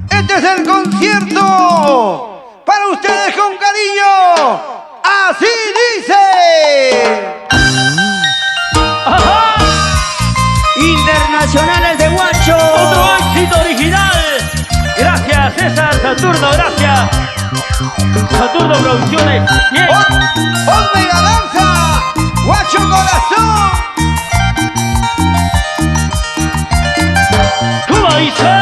Este es el concierto para ustedes con cariño. Así dice. ¡Ajá! Internacionales de Huacho. Otro éxito original. Gracias, César Saturno, gracias. Saturno Producciones. Bien. Omega Danza, Huacho Corazón. ¿Cómo dice?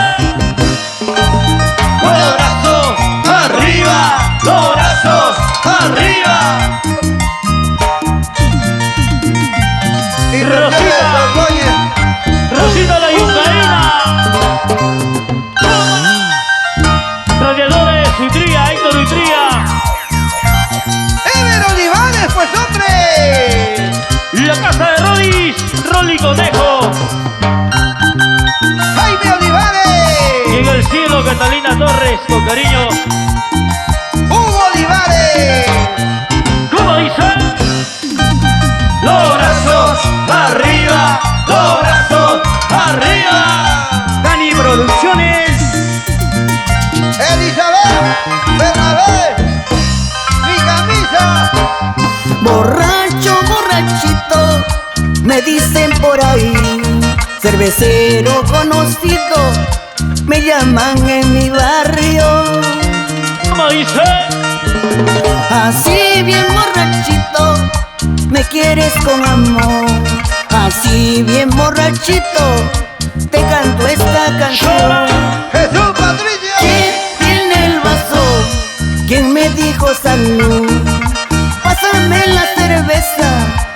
Los brazos arriba, los brazos arriba. Y Rosita. Rosita la Yungaína. Radiadores Uitría, Héctor Uitría. Ever Olivares, pues hombre. La casa de Rodis, Rolly Conejo. Jaime Olivares. Y en el cielo, Catalina Torres, con cariño. Hugo Olivares. ¿Cómo dice? Los brazos arriba, los brazos arriba. Dani Producciones. Elizabeth Bernabé. Mi camisa. Borracho, borrachito, me dicen por ahí. Cervecero conocido, me llaman en mi barrio. ¿Cómo dice? Así bien borrachito, me quieres con amor. Así bien borrachito, te canto esta canción. Jesús Patricio. ¿Quién tiene el vaso? ¿Quién me dijo salud? Pásame la cerveza,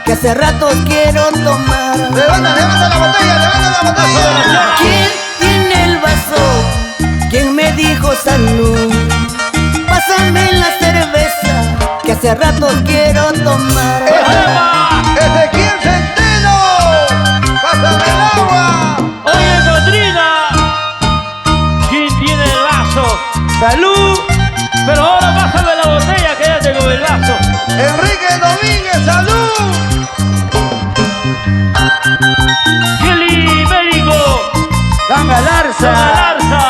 que hace rato quiero tomar. Levanta la botella, levanta la botella. ¿Quién tiene el vaso? ¿Quién me dijo salud? Pásame la cerveza, que hace rato quiero tomar. Ezequiel Centeno. Pásame el agua. Oye, Catrina. ¿Quién tiene el vaso? ¡Salud! Pero ahora pásame la botella, quédate con el vaso. Enrique Domínguez, salud. Kelly Médico. ¡Dan Galarza! Galarza.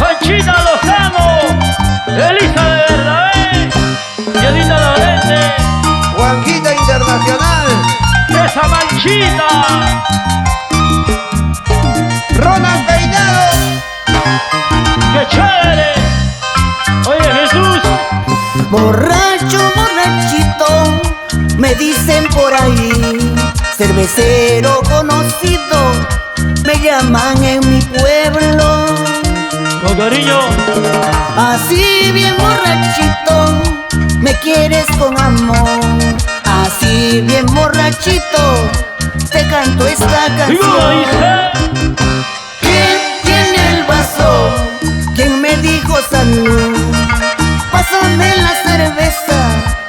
Panchita Lozano. Elisa de Bernabé. Yelita Lorente. Juanquita Internacional. Esa Manchita. Ronald Peinado. ¡Qué chévere! Oye, Jesús. Borracho, borrachito, me dicen por ahí. Cervecero conocido, me llaman en mi pueblo. Con cariño. Así bien borrachito, me quieres con amor. Así bien borrachito, te canto esta ¿Y cómo canción. dice? ¿Quién tiene el vaso? ¿Quién me dijo salud? Pásame la cerveza,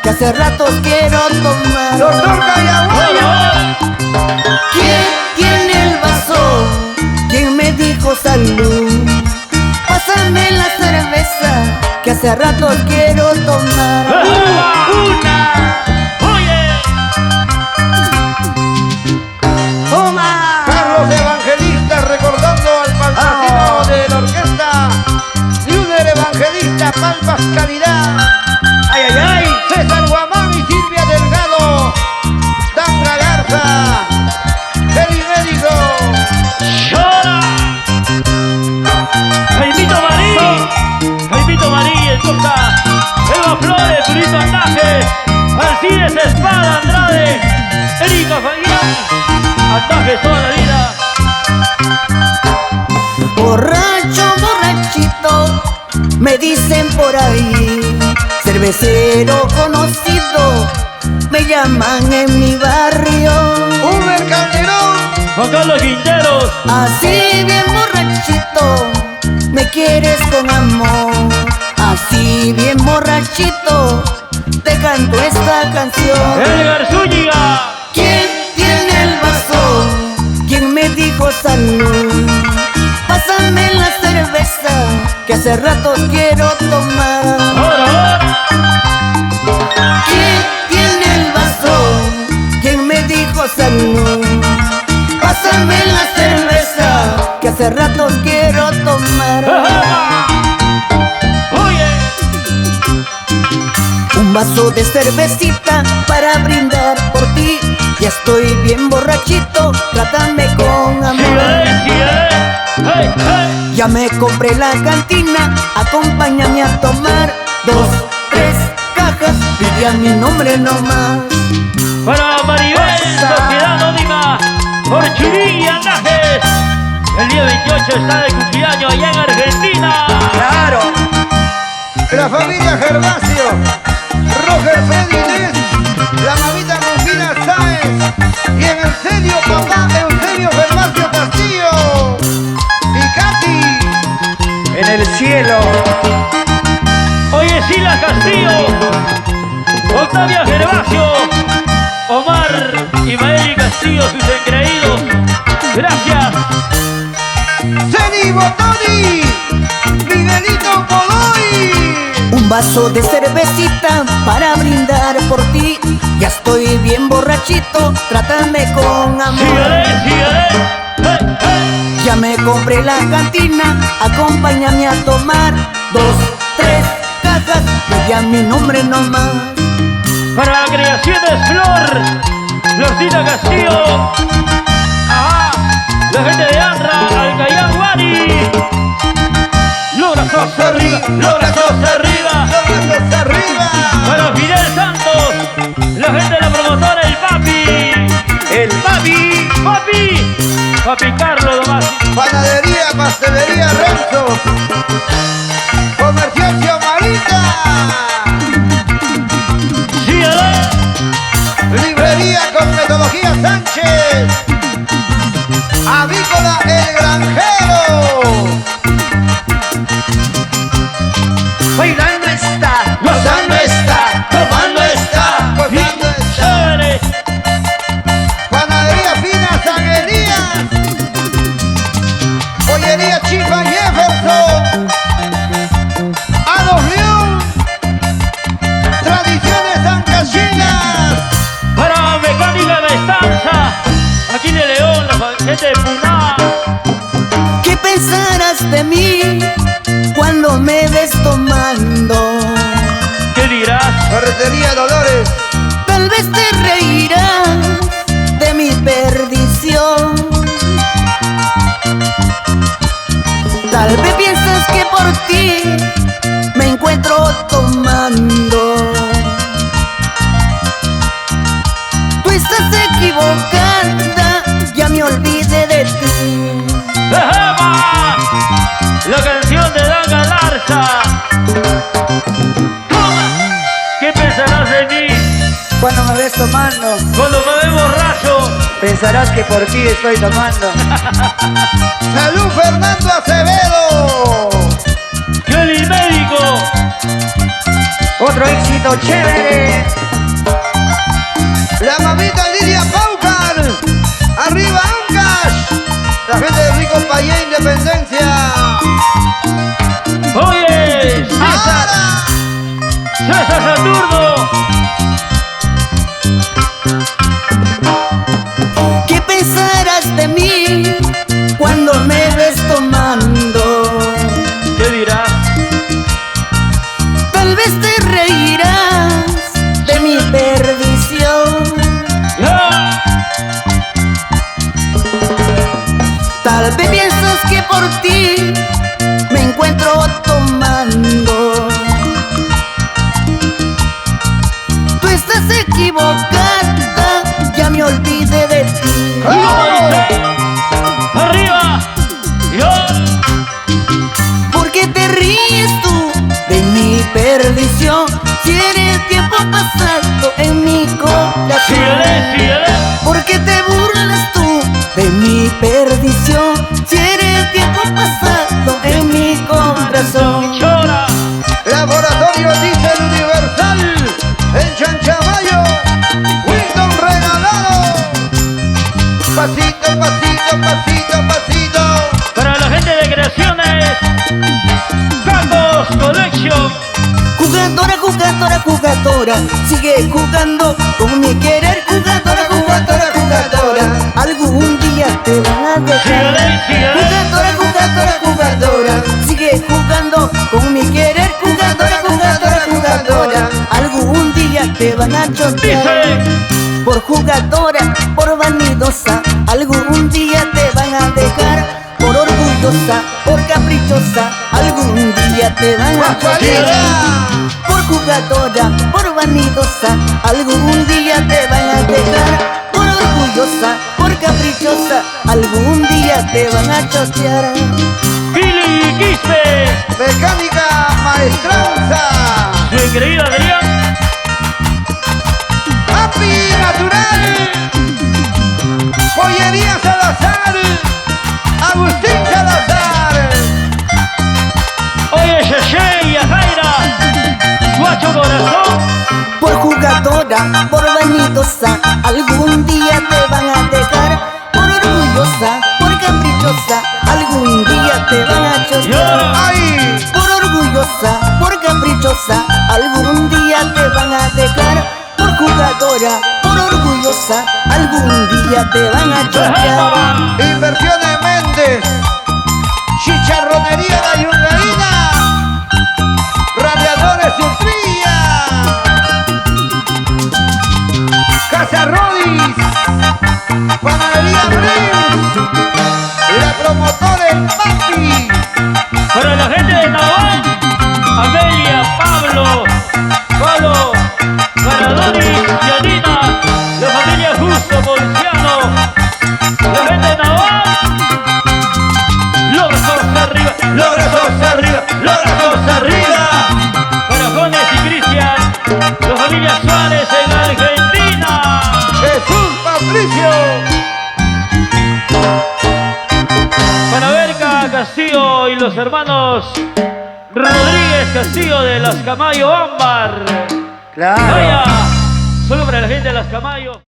que hace rato quiero tomar. Doctor Callaguaya. ¿Quién tiene el vaso? ¿Quién me dijo salud? Pásame la cerveza, que hace rato quiero tomar. ¡Una! ¡Oye! ¡Toma! Carlos Evangelista recordando al palpatino de la orquesta. Junior Evangelista, Pampas Calidad. ¡Ay, ay, ay! César Guamán y Silvia Delgado. Danga Garza. Kelly Médico. ¡Llora! Jaimito Marí. Jaimito Marí, el Costa. Eva Flores, Turito Andaje. Alcides Espada Andrade. Erika Fabián. Andaje toda la vida. Borracho, borrachito, me dicen por ahí. Cervecero conocido, me llaman en mi barrio. Uber Calderón. Juan Carlos Quinteros. Así bien borrachito, me quieres con amor. Así bien borrachito, te canto esta canción. Edgar Zúñiga. ¿Quién tiene el vaso? ¿Quién me dijo salud? Pásame la cerveza, que hace rato quiero tomar. Ahora, ahora. ¿Quién tiene el vaso? ¿Quién me dijo salud? Pásame la cerveza, que hace rato quiero tomar. vaso de cervecita para brindar por ti. Ya estoy bien borrachito, trátame con amor. Hey, hey. Ya me compré la cantina, acompáñame a tomar 2, 3 cajas, pide a mi nombre nomás. Para Maribel, Sociedad Anónima, por Churí y Andajes. El día 28 está de cumpleaños allá en Argentina. Claro. La familia Gervasio, Roger Freddy Inés, la mamita Rufina Sáenz y en el serio papá Eusebio Gervasio Castillo y Katy en el cielo. Oye, Sila Castillo, Octavia Gervasio, Omar y Maeli Castillo, sus engreídos. Gracias. Ceni Botoni, Miguelito Godoy. Un vaso de cervecita para brindar por ti. Ya estoy bien borrachito, trátame con amor. Síguele, síguele. Hey, hey. Ya me compré la cantina, acompáñame a tomar 2, 3 cajas, pide a mi nombre nomás. Para Creaciones Flor, Florcita Castillo. Ajá. La gente de Andra, Alcayán Guari. Los brazos arriba, los brazos arriba. Los brazos arriba. Para Fidel Santos, la gente de la promotora, el Papi. El papi. Papi. Papi Carlos nomás. Panadería, pastelería Renzo. Comerciancia Marita. Síguele. Librería con metodología Sánchez. Avícola El Granjero. Bailando está, gozando está, tomando está, gozando está. Síguele. Panadería Fina San Elías. Pollería Chifa Jefferson. Ados León. Tradiciones Ancasinas. Para Mecánica de Estanza, aquí de León, la gente de Puná. ¿Qué pensarás de mí cuando me ves tomando? ¿Qué dirás? Ferretería Dolores. Tal vez te reirás de mi perdición. Tal vez piensas que por ti me encuentro tomando. Tú estás equivocada, ya me olvidé de ti. ¡Ejema! La canción de Dan Galarza. Toma. ¿Qué pensarás de mí Cuando me ves tomando, cuando me ve borracho? pensarás que por ti estoy tomando. Salud Fernando Acevedo. Kelly Médico. Otro éxito chévere. La mamita Lidia Paucar. Arriba Ancash. La gente de Rico Payé Independencia. Oye, César. Ahora. César Saturno. ¿Qué pensarás de mí cuando me ves tomando? ¿Qué dirás? Tal vez te reirás de mi perdición. ¡Ya! Tal vez piensas que por ti me encuentro tomando. Tú estás equivocada, ya me olvidé de ti. ¡Arriba! ¡Yo! ¿Por qué te ríes tú de mi perdición? Si eres tiempo pasado en mi corazón. ¡Síguele, síguele! ¿Por qué te burlas tú de mi perdición? Si eres tiempo pasado en mi corazón. ¡Chora! Laboratorio Diesel Universal. En Chanchamayo. Winston regalado. Pasito, pasito, pasito, pasito. Para la gente de Creaciones, Cacos Collection. Jugadora, jugadora, jugadora, sigue jugando con mi querer. Jugadora, jugadora, jugadora, algún día te van a dejar. Síguele, síguele. Jugadora, jugadora, jugadora, sigue jugando con mi querer. Jugadora, jugadora, jugadora, algún día te van a chotear. Dice, Por jugadora, por vanidosa, algún día te van a dejar. Por orgullosa, por caprichosa, algún día te van a chotear. Por jugadora, por vanidosa, algún día te van a dejar. Por orgullosa, por caprichosa, algún día te van a chotear. Billy Quispe, Mecánica Maestranza. su increíble Adrián, Happy Natural. Pollería Salazar. Agustín Salazar. oye Yeye y Jaira, Guacho Corazón, Por jugadora, por vanidosa, algún día te van a dejar. Por orgullosa, por caprichosa, algún día te van a y chotear. ahora, Ay. Por orgullosa, por caprichosa, algún día te van a dejar. Por jugadora, por orgullosa, algún día te van a chotear. Inversiones Méndez. Chicharronería La Yungaína. Radiadores Sufría. Casa Rodis. Panadería Brims. La promotora El Papi. para la gente de Nahual, Amelia, Pablo, Maradoni, Yanina, la familia Justo, Policiano, la gente de Nahual, los brazos arriba, los brazos arriba, los brazos arriba, para Jones y Cristian, la familia Suárez en Argentina. Jesús Patricio. Para Berca Castillo y los hermanos Rodríguez Castillo de Las Camayo Ámbar. Claro. Vaya, solo para la gente de Las Camayo.